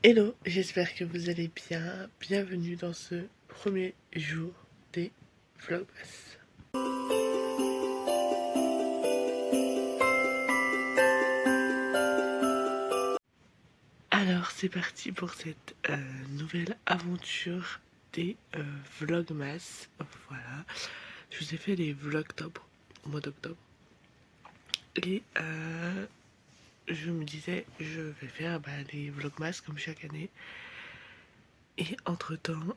Hello, j'espère que vous allez bien. Bienvenue dans ce premier jour des Vlogmas. Alors c'est parti pour cette nouvelle aventure des Vlogmas. Voilà, je vous ai fait les Vlogtober au mois d'octobre. Et je me disais, je vais faire les Vlogmas comme chaque année. Et entre-temps,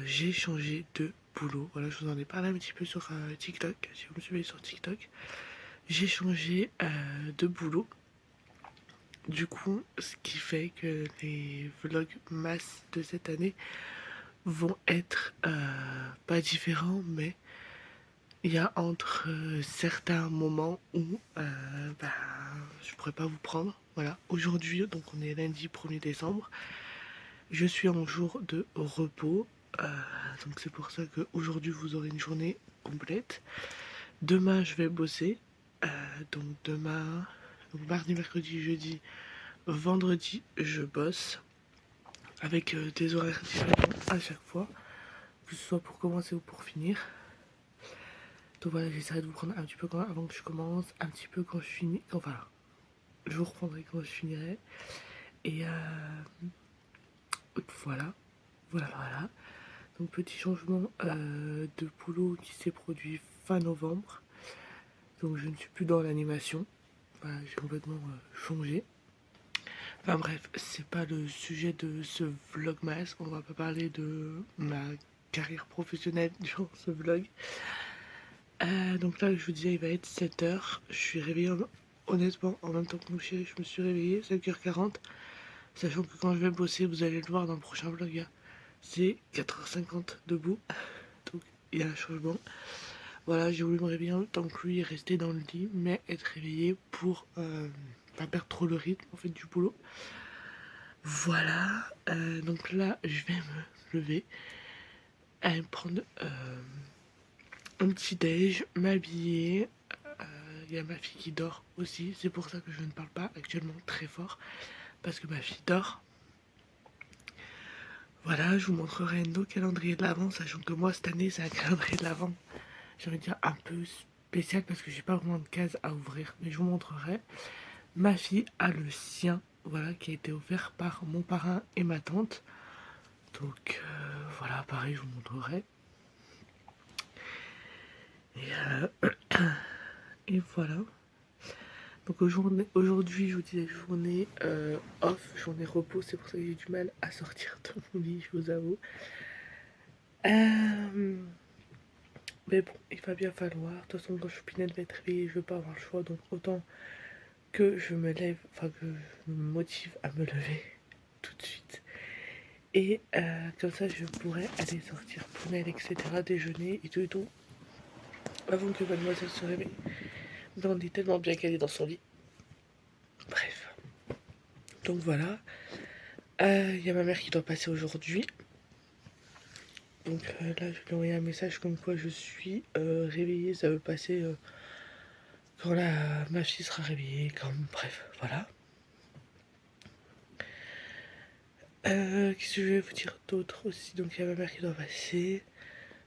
j'ai changé de boulot. Voilà, je vous en ai parlé un petit peu sur TikTok. Si vous me suivez sur TikTok, j'ai changé de boulot. Du coup, ce qui fait que les vlogs masse de cette année vont être pas différents, mais il y a entre certains moments où je pourrais pas vous prendre. Voilà, aujourd'hui, donc on est lundi 1er décembre. Je suis en jour de repos, donc c'est pour ça qu'aujourd'hui vous aurez une journée complète. Demain je vais bosser, donc demain, donc mardi, mercredi, jeudi, vendredi je bosse avec des horaires différents à chaque fois, que ce soit pour commencer ou pour finir. Donc voilà, j'essaierai de vous prendre un petit peu avant que je commence, un petit peu quand je finis, enfin je vous reprendrai quand je finirai. Et voilà, voilà. Donc petit changement de boulot qui s'est produit fin novembre. Donc je ne suis plus dans l'animation. Voilà, j'ai complètement changé. Enfin bref, c'est pas le sujet de ce vlogmas. On va pas parler de ma carrière professionnelle durant ce vlog. Donc là, je vous disais, il va être 7h. Je suis réveillée honnêtement en même temps que mon chéri. Je me suis réveillée 5h40. Sachant que quand je vais bosser, vous allez le voir dans le prochain vlog, c'est 4h50 debout. Donc il y a un changement. Voilà, j'ai voulu me réveiller en même temps que lui et rester dans le lit, mais être réveillée pour pas perdre trop le rythme en fait du boulot. Voilà, donc là je vais me lever, aller prendre un petit déj, m'habiller. Il y a ma fille qui dort aussi, c'est pour ça que je ne parle pas actuellement très fort, parce que ma fille dort. Voilà, je vous montrerai nos calendriers de l'Avent, sachant que moi cette année c'est un calendrier de l'Avent, j'ai envie de dire un peu spécial parce que j'ai pas vraiment de cases à ouvrir, mais je vous montrerai. Ma fille a le sien, voilà, qui a été offert par mon parrain et ma tante. Donc voilà, pareil, je vous montrerai. Et voilà. Donc aujourd'hui, je vous disais journée off, journée repos, c'est pour ça que j'ai du mal à sortir de mon lit, je vous avoue. Mais bon, il va bien falloir. De toute façon, quand Choupinette va être réveillée, je vais pas avoir le choix, donc autant que je me lève, enfin que je me motive à me lever tout de suite. Et comme ça, je pourrais aller sortir prunelle, etc., déjeuner et tout, avant que mademoiselle se réveille. Mais on est tellement bien qu'elle est dans son lit. Bref. Donc voilà. Il y a ma mère qui doit passer aujourd'hui. Donc là, je lui ai envoyé un message comme quoi je suis réveillée. Ça veut passer quand ma fille sera réveillée. Bref, voilà. Qu'est-ce que je vais vous dire d'autre aussi? Donc il y a ma mère qui doit passer.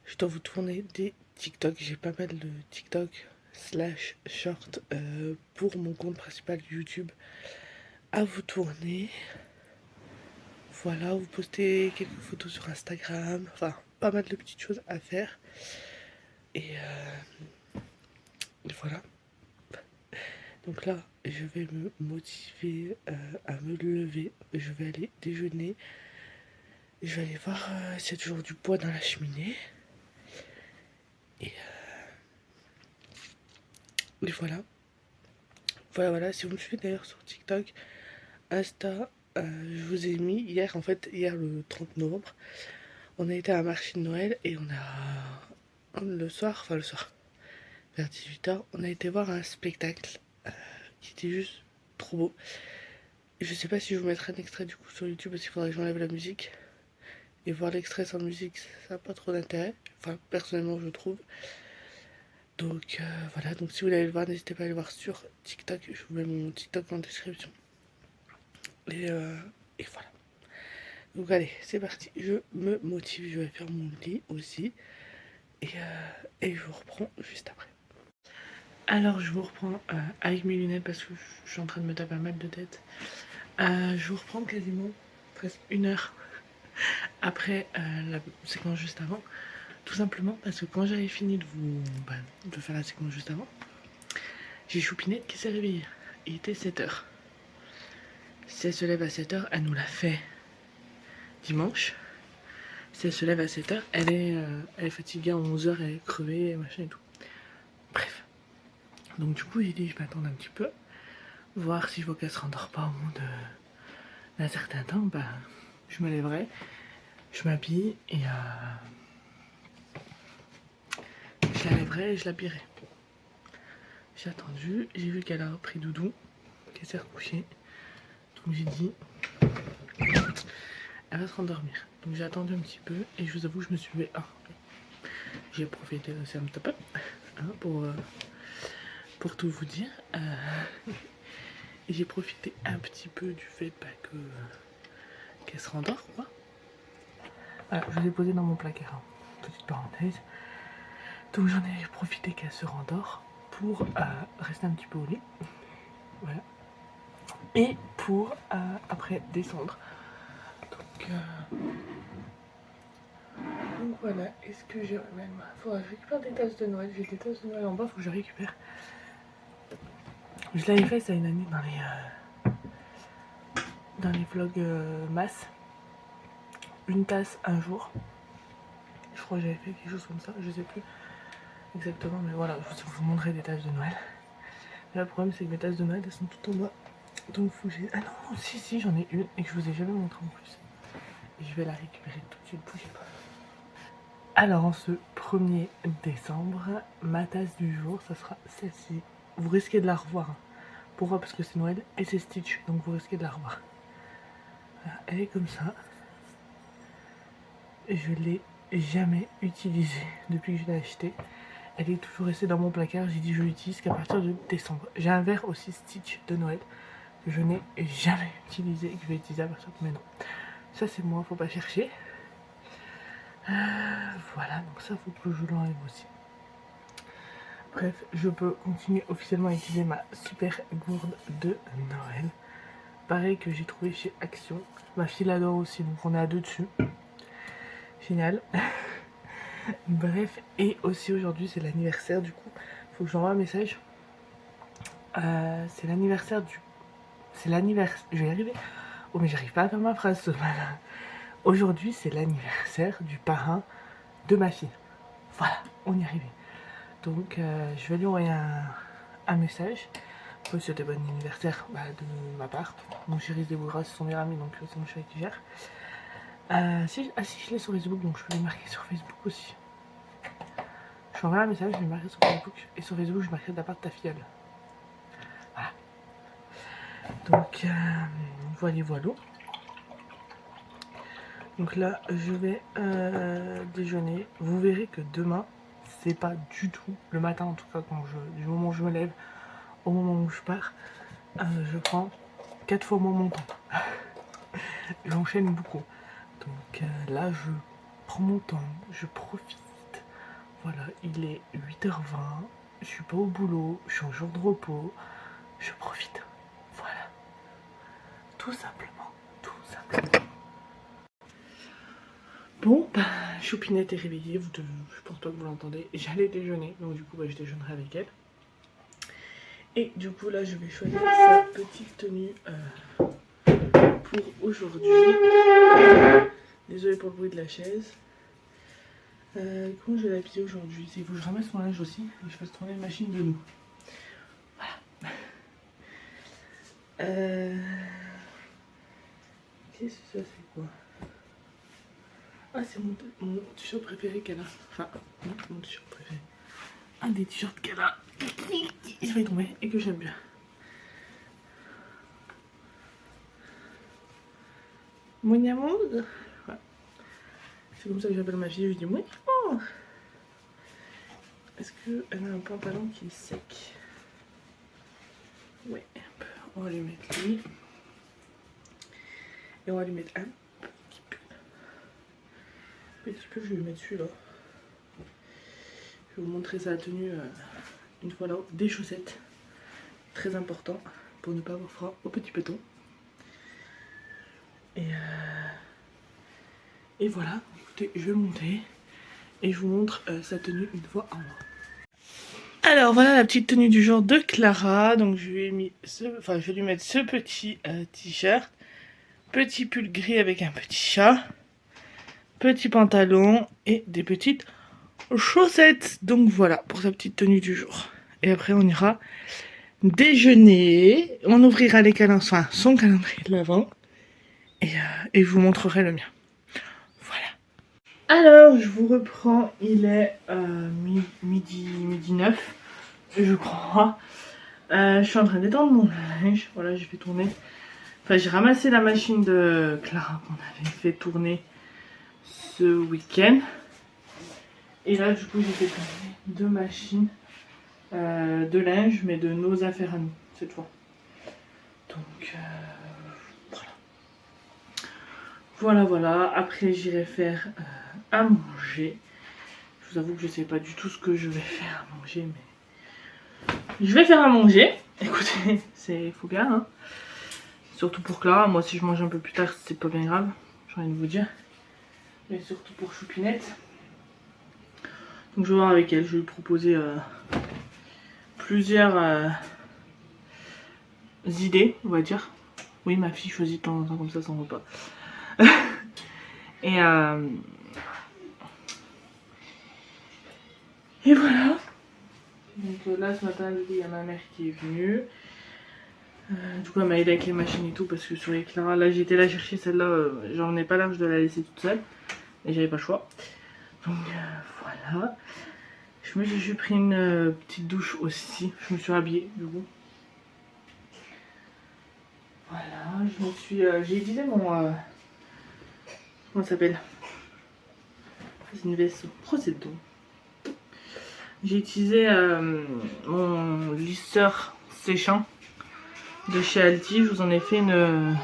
Je dois vous tourner des TikTok. J'ai pas mal de TikTok / short pour mon compte principal YouTube à vous tourner. Voilà, vous postez quelques photos sur Instagram. Enfin, pas mal de petites choses à faire. Et voilà. Donc là, je vais me motiver à me lever. Je vais aller déjeuner. Je vais aller voir s'il y a toujours du bois dans la cheminée. Et voilà. Voilà. Si vous me suivez d'ailleurs sur TikTok, Insta, je vous ai mis hier le 30 novembre, on a été à un marché de Noël et le soir, vers 18h, on a été voir un spectacle qui était juste trop beau. Je sais pas si je vous mettrai un extrait du coup sur YouTube parce qu'il faudrait que j'enlève la musique. Et voir l'extrait sans musique, ça n'a pas trop d'intérêt. Enfin, personnellement, je trouve. Donc voilà, donc si vous voulez aller le voir, n'hésitez pas à aller voir sur TikTok. Je vous mets mon TikTok en description. Et voilà. Donc allez, c'est parti, je me motive, je vais faire mon lit aussi. Et je vous reprends juste après. Alors je vous reprends avec mes lunettes parce que je suis en train de me taper un mal de tête. Je vous reprends quasiment presque 1 heure après la séquence juste avant. Tout simplement parce que quand j'avais fini de faire la séquence juste avant, j'ai Choupinette qui s'est réveillée. Il était 7h. Si elle se lève à 7h, elle nous l'a fait dimanche. Si elle se lève à 7h, elle est fatiguée à 11h, elle est crevée, machin et tout. Bref. Donc du coup, j'ai dit, je m'attends un petit peu. Voir si je vois qu'elle se rendort pas au bout d'un certain temps, bah, je me lèverai, je m'habille et je la lèverai et je l'habillerai. J'ai attendu, j'ai vu qu'elle a pris doudou, qu'elle s'est recouchée. Donc j'ai dit, elle va se rendormir. Donc j'ai attendu un petit peu et je vous avoue, je me suis levée. J'ai profité aussi un petit peu pour tout vous dire. J'ai profité un petit peu du fait qu'elle se rendort, quoi. Alors, je l'ai posée dans mon placard, petite parenthèse. Donc j'en ai profité qu'elle se rendort pour rester un petit peu au lit. Voilà. Et pour après descendre. Donc voilà, est-ce que j'ai même. Faudra que je récupère des tasses de Noël. J'ai des tasses de Noël en bas, faut que je récupère. Je l'avais fait ça une année dans les vlogs masse. Une tasse un jour. Je crois que j'avais fait quelque chose comme ça, je sais plus exactement, mais voilà, je vous montrerai des tasses de Noël. Mais le problème c'est que mes tasses de Noël elles sont toutes en bas. Donc faut que j'ai. Ah non, si, j'en ai une et que je vous ai jamais montré en plus. Et je vais la récupérer tout de suite, bougez pas. Alors en ce 1er décembre, ma tasse du jour, ça sera celle-ci. Vous risquez de la revoir. Pourquoi? Parce que c'est Noël et c'est Stitch, donc vous risquez de la revoir. Voilà, elle est comme ça. Je l'ai jamais utilisée depuis que je l'ai achetée. Elle est toujours restée dans mon placard. J'ai dit je l'utilise qu'à partir de décembre. J'ai un verre aussi Stitch de Noël que je n'ai jamais utilisé et que je vais utiliser à partir de maintenant. Ça c'est moi, faut pas chercher. Voilà, donc ça faut que je l'enlève aussi. Bref, je peux continuer officiellement à utiliser ma super gourde de Noël. Pareil que j'ai trouvé chez Action. Ma fille l'adore aussi, donc on est à 2 dessus. Génial. Bref, et aussi aujourd'hui c'est l'anniversaire, du coup, faut que j'envoie un message. C'est l'anniversaire du... C'est l'anniversaire... Je vais y arriver. Oh mais j'arrive pas à faire ma phrase ce matin. Aujourd'hui c'est l'anniversaire du parrain de ma fille. Voilà, on y est arrivé. Donc je vais lui envoyer un message pour lui souhaiter bon anniversaire de ma part. Mon chéri se débrouillera, c'est son meilleur ami, donc c'est mon chéri qui gère. Si je l'ai sur Facebook, donc je peux le marquer sur Facebook aussi. Je lui envoie un message, je vais le marquer sur Facebook. Et sur Facebook, je marquerai de la part de ta filleule. Voilà. Donc voilà. Donc là, je vais déjeuner. Vous verrez que demain, c'est pas du tout, le matin en tout cas, du moment où je me lève au moment où je pars, je prends 4 fois moins mon temps. J'enchaîne beaucoup. Donc là, je prends mon temps, je profite. Voilà, il est 8h20, je suis pas au boulot, je suis en jour de repos, je profite. Voilà. Tout simplement. Bon, Choupinette est réveillée, je pense pas que vous l'entendez. J'allais déjeuner, donc du coup je déjeunerai avec elle. Et du coup là je vais choisir sa petite tenue pour aujourd'hui. Désolée pour le bruit de la chaise. Comment je vais l'habiller aujourd'hui? Il faut que je ramasse mon linge aussi et je fasse tourner une machine de nous. Voilà. Qu'est-ce que ça c'est quoi? Ah c'est mon t-shirt préféré qu'elle a. Enfin, non, mon t-shirt préféré. Un des t-shirts qu'elle a. Il va y tomber et que j'aime bien. Mon amour. Ouais. C'est comme ça que j'appelle ma fille, je lui dis oui. Oh. Est-ce qu'elle a un pantalon qui est sec? Ouais, on va lui mettre lui. Et on va lui mettre un petit petit peu, je vais mettre celui-là. Je vais vous montrer sa tenue une fois là-haut. Des chaussettes, très important pour ne pas avoir froid au petit péton. Et voilà, écoutez, je vais monter et je vous montre sa tenue une fois en haut. Alors voilà la petite tenue du jour de Clara. Donc je lui ai mis je vais lui mettre ce petit t-shirt, petit pull gris avec un petit chat, petit pantalon et des petites chaussettes. Donc voilà pour sa petite tenue du jour. Et après on ira déjeuner, on ouvrira les calendriers, enfin son calendrier de l'avant et je vous montrerai le mien. Voilà. Alors je vous reprends, il est midi 9 je crois. Je suis en train d'étendre mon linge. Voilà, j'ai fait tourner. Enfin, j'ai ramassé la machine de Clara qu'on avait fait tourner ce week-end. Et là, du coup, j'ai fait tourner 2 machines de linge, mais de nos affaires à nous, cette fois. Donc, voilà. Après, j'irai faire à manger. Je vous avoue que je sais pas du tout ce que je vais faire à manger, mais je vais faire à manger. Écoutez, faut bien, hein. Surtout pour Clara. Moi, si je mange un peu plus tard, c'est pas bien grave. J'ai envie de vous dire. Mais surtout pour Choupinette. Donc, je vais voir avec elle. Je vais lui proposer plusieurs idées, on va dire. Oui, ma fille choisit de temps en temps comme ça son repas. Et voilà. Donc là, ce matin, il y a ma mère qui est venue. Du coup, elle m'a aidé avec les machines et tout parce que sur les Clara, là, j'étais là chercher celle-là. J'en ai pas l'air, je dois la laisser toute seule. Et j'avais pas le choix. Donc voilà. J'ai pris une petite douche aussi. Je me suis habillée du coup. Voilà, j'ai utilisé mon comment ça s'appelle? C'est une veste Procédon. J'ai utilisé mon lisseur séchant de chez Aldi. Je vous en ai fait une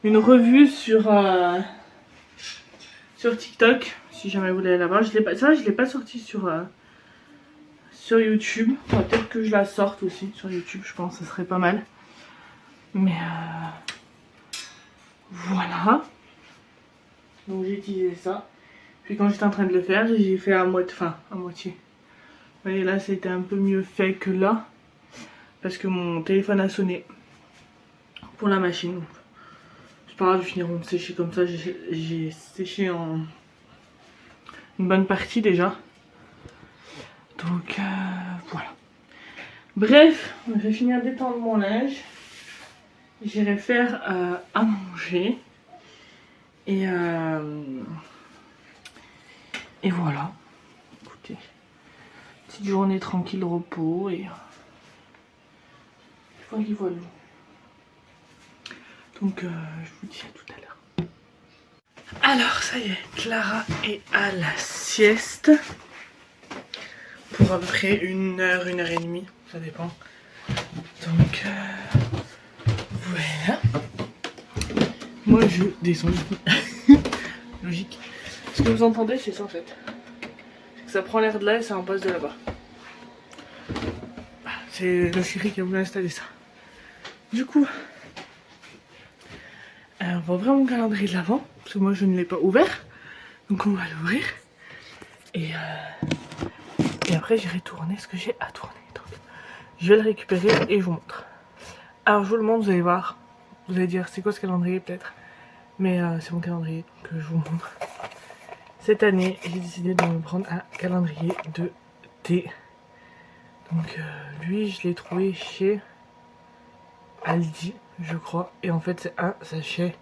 revue sur TikTok. Si jamais vous voulez aller la voir. C'est vrai, je l'ai pas sorti sur YouTube. Peut-être que je la sorte aussi sur YouTube. Je pense que ce serait pas mal. Mais voilà. Donc j'ai utilisé ça. Puis quand j'étais en train de le faire, j'ai fait à moitié. Vous voyez là, c'était un peu mieux fait que là. Parce que mon téléphone a sonné pour la machine. C'est pas grave, ils finiront de sécher comme ça. J'ai séché en une bonne partie déjà. Donc voilà. Bref, je vais finir d'étendre mon linge. J'irai faire à manger. Et voilà. Écoutez, petite journée tranquille, repos et voilà. Donc je vous dis à tout à l'heure. Alors ça y est, Clara est à la sieste. Pour à peu près 1 heure, 1 heure et demie, ça dépend. Donc voilà. Moi je descends. Logique. Ce que vous entendez, c'est ça en fait. Ça prend l'air de là et ça en passe de là-bas. C'est le chéri qui a voulu installer ça. Du coup, on va ouvrir mon calendrier de l'avant. Parce que moi je ne l'ai pas ouvert. Donc on va l'ouvrir. Et après j'irai tourner ce que j'ai à tourner. Donc, je vais le récupérer et je vous montre. Alors je vous le montre, vous allez voir. Vous allez dire c'est quoi ce calendrier peut-être. Mais c'est mon calendrier que je vous montre. Cette année, j'ai décidé de me prendre un calendrier de thé. Donc lui, je l'ai trouvé chez Aldi, je crois. Et en fait, c'est un sachet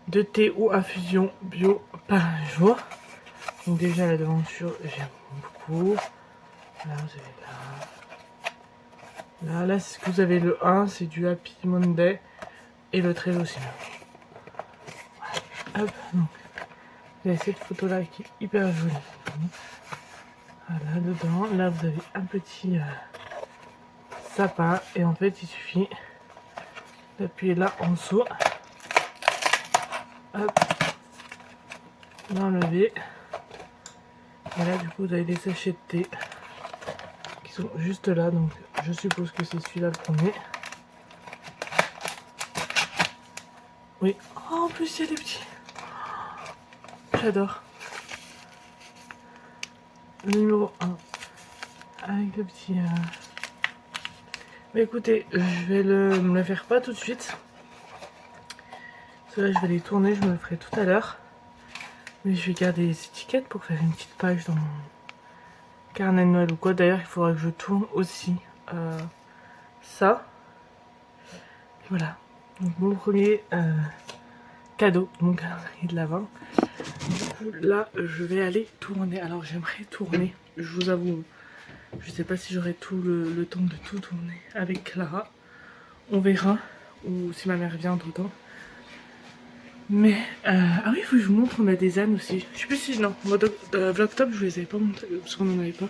de thé ou infusion bio par jour. Donc déjà, la devanture, j'aime beaucoup. Là, vous avez là, c'est ce que vous avez le 1, c'est du Happy Monday. Et le 13 aussi. Voilà. Hop, donc. Vous avez cette photo là qui est hyper jolie. Voilà, dedans, là vous avez un petit sapin. Et en fait, il suffit d'appuyer là en dessous. Hop. On a enlevé. Et là du coup vous avez des sachets de thé qui sont juste là, donc je suppose que c'est celui-là le premier. Oui. Oh, en plus il y a des petits. J'adore. Le numéro 1. Avec le petit... Mais écoutez, je vais me le faire pas tout de suite. Parce que là je vais les tourner, je me le ferai tout à l'heure. Mais je vais garder les étiquettes pour faire une petite page dans mon carnet de Noël ou quoi. D'ailleurs il faudra que je tourne aussi ça. Et voilà. Donc mon premier cadeau, mon calendrier de l'Avent. Du coup là je vais aller tourner. Alors j'aimerais tourner, je vous avoue. Je sais pas si j'aurai tout le temps de tout tourner avec Clara. On verra. Ou si ma mère vient entre temps. Mais ah oui, il faut que je vous montre, on a des ânes aussi. Je sais plus si non, Vlogtop je vous les avais pas montré parce qu'on en avait pas.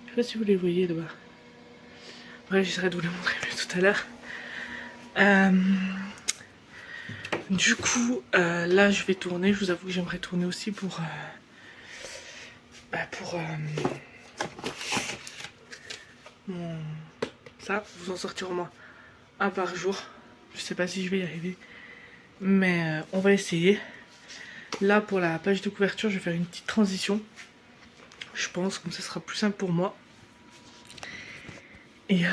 Je sais pas si vous les voyez là-bas. Bref, j'essaierai de vous les montrer tout à l'heure. Du coup, là je vais tourner. Je vous avoue que j'aimerais tourner aussi pour ça, vous en sortir au moins un par jour. Je sais pas si je vais y arriver, mais on va essayer. Là pour la page de couverture je vais faire une petite transition, je pense, comme ça sera plus simple pour moi. Et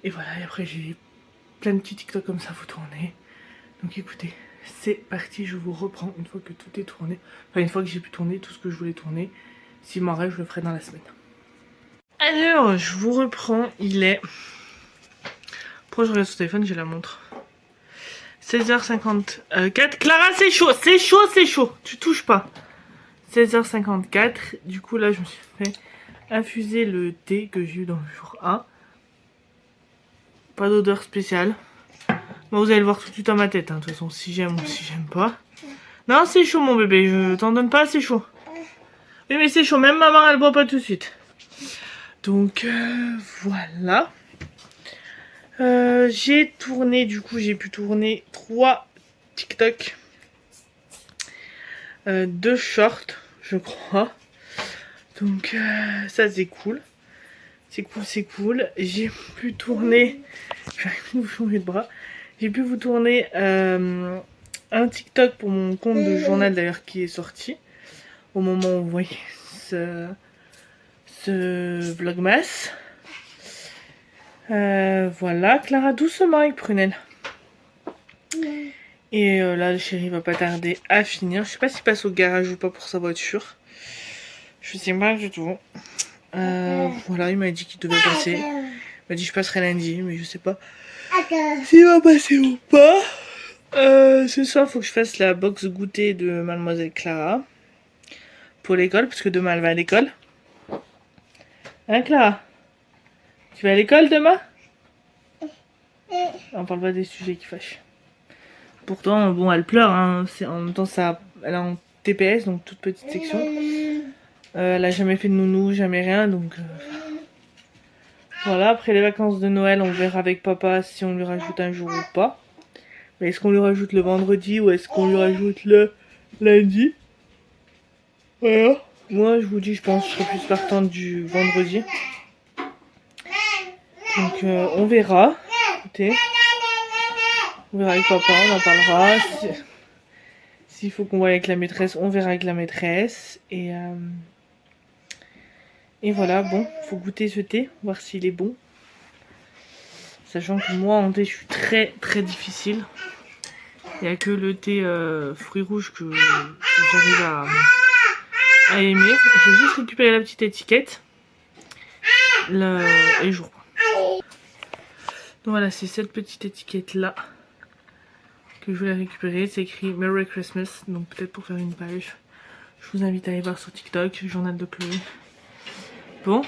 voilà, et après j'ai plein de petits TikTok comme ça vous tournez. Donc écoutez, c'est parti, je vous reprends une fois que tout est tourné. Enfin une fois que j'ai pu tourner tout ce que je voulais tourner. S'il m'en reste je le ferai dans la semaine. Alors je vous reprends, il est... Pourquoi je regarde sur téléphone, j'ai la montre. 16h54. Clara, c'est chaud, c'est chaud, c'est chaud. Tu touches pas. 16h54. Du coup, là, je me suis fait infuser le thé que j'ai eu dans le jour 1. Pas d'odeur spéciale. Bon, vous allez le voir tout de suite dans ma tête. Hein. De toute façon, si j'aime ou si j'aime pas. Non, c'est chaud, mon bébé. Je t'en donne pas, c'est chaud. Oui, mais c'est chaud. Même maman, elle boit pas tout de suite. Donc, voilà. J'ai tourné, du coup j'ai pu tourner 3 TikTok, 2 shorts je crois, donc ça c'est cool, c'est cool. J'ai pu tourner, j'arrive plus à vous changer de bras, j'ai pu vous tourner un TikTok pour mon compte de journal d'ailleurs qui est sorti au moment où vous voyez ce vlogmas. Voilà, Clara doucement avec Prunelle. Et là le chéri va pas tarder à finir. Je sais pas s'il passe au garage ou pas pour sa voiture. Je sais pas du tout. Voilà, il m'a dit qu'il devait passer. Il m'a dit je passerai lundi, mais je sais pas s'il va passer ou pas. Ce soir faut que je fasse la box goûter de mademoiselle Clara pour l'école, parce que demain elle va à l'école. Hein Clara? Tu vas à l'école demain? On parle pas des sujets qui fâchent. Pourtant, bon, elle pleure, hein. En même temps, ça, elle est en TPS, donc toute petite section. Elle a jamais fait de nounou, jamais rien, donc... Voilà, après les vacances de Noël, on verra avec papa si on lui rajoute un jour ou pas. Mais est-ce qu'on lui rajoute le vendredi ou est-ce qu'on lui rajoute le lundi? Voilà. Moi, je vous dis, je pense que je serai plus partante du vendredi. Donc, on verra. Écoutez. On verra avec papa, on en parlera. S'il faut qu'on voie avec la maîtresse, on verra avec la maîtresse. Et voilà, bon, faut goûter ce thé, voir s'il est bon. Sachant que moi, en thé, je suis très très difficile. Il n'y a que le thé fruits rouges que j'arrive à aimer. Je vais juste récupérer la petite étiquette. Et je reprends. Donc voilà, c'est cette petite étiquette là que je voulais récupérer. C'est écrit Merry Christmas, donc peut-être pour faire une page. Je vous invite à aller voir sur TikTok, journal de Chloé. Bon. De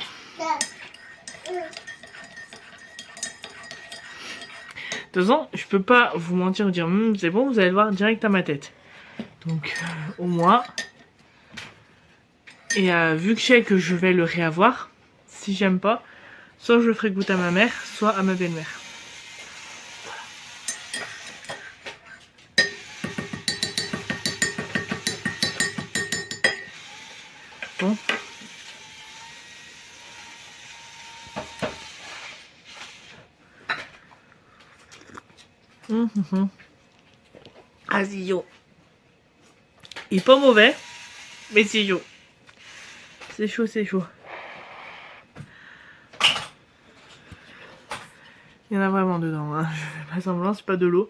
toute façon, je peux pas vous mentir, vous dire c'est bon, vous allez le voir direct à ma tête. Donc au moins. Et vu que je sais que je vais le réavoir, si j'aime pas, soit je le ferai goûter à ma mère, soit à ma belle-mère. Ah, c'est yo. Il est pas mauvais, mais c'est chaud. C'est chaud, c'est chaud. Il y en a vraiment dedans, hein. Je fais pas semblant, c'est pas de l'eau.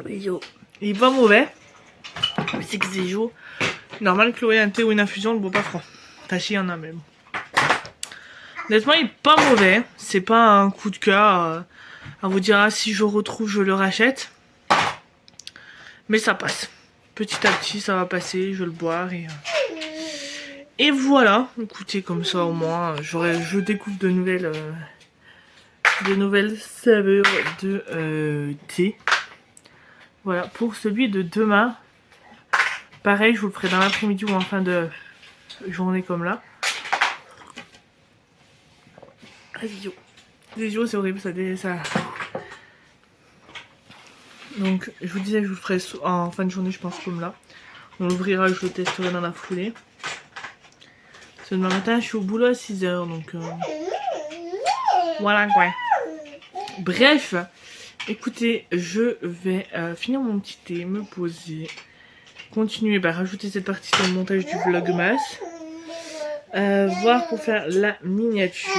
Il est pas mauvais, mais c'est que c'est chaud. Normal, Chloé, un thé ou une infusion, le boit pas froid. Enfin, si, il y en a même. Honnêtement, il est pas mauvais. C'est pas un coup de cœur à vous dire, ah, si je retrouve, je le rachète. Mais ça passe. Petit à petit, ça va passer, je vais le boire et voilà. Écoutez, comme ça, au moins, je découvre de nouvelles saveurs de thé. Voilà, pour celui de demain, pareil, je vous le ferai dans l'après-midi ou en fin de journée comme là. Les yeux, c'est horrible, ça. Donc, je vous disais, je vous le ferai en fin de journée, je pense, comme là. On l'ouvrira, je le testerai dans la foulée. Ce demain matin, je suis au boulot à 6 h, donc voilà quoi. Bref, écoutez, je vais finir mon petit thé, me poser, continuer à rajouter cette partie sur le montage du vlogmas, voir pour faire la miniature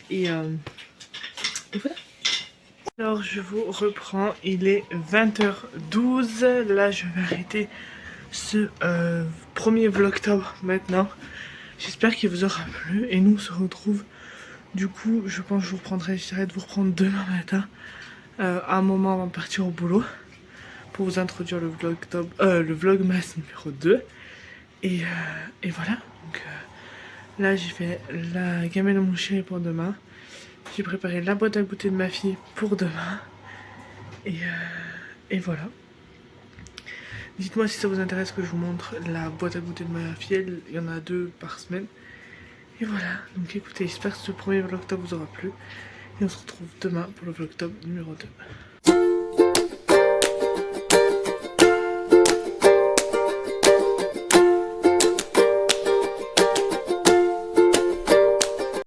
et voilà. Alors je vous reprends, il est 20h12, là je vais arrêter ce premier vlogtober maintenant. J'espère qu'il vous aura plu et nous on se retrouve, du coup je pense que je vous reprendrai, j'essaierai de vous reprendre demain matin à un moment avant de partir au boulot pour vous introduire le vlogmas numéro 2 et voilà. Donc là j'ai fait la gamelle de mon chéri pour demain. J'ai préparé la boîte à goûter de ma fille pour demain. Et voilà. Dites-moi si ça vous intéresse que je vous montre la boîte à goûter de ma fille. Il y en a 2 par semaine. Et voilà. Donc écoutez, j'espère que ce premier vlogtober vous aura plu. Et on se retrouve demain pour le vlogtober numéro 2.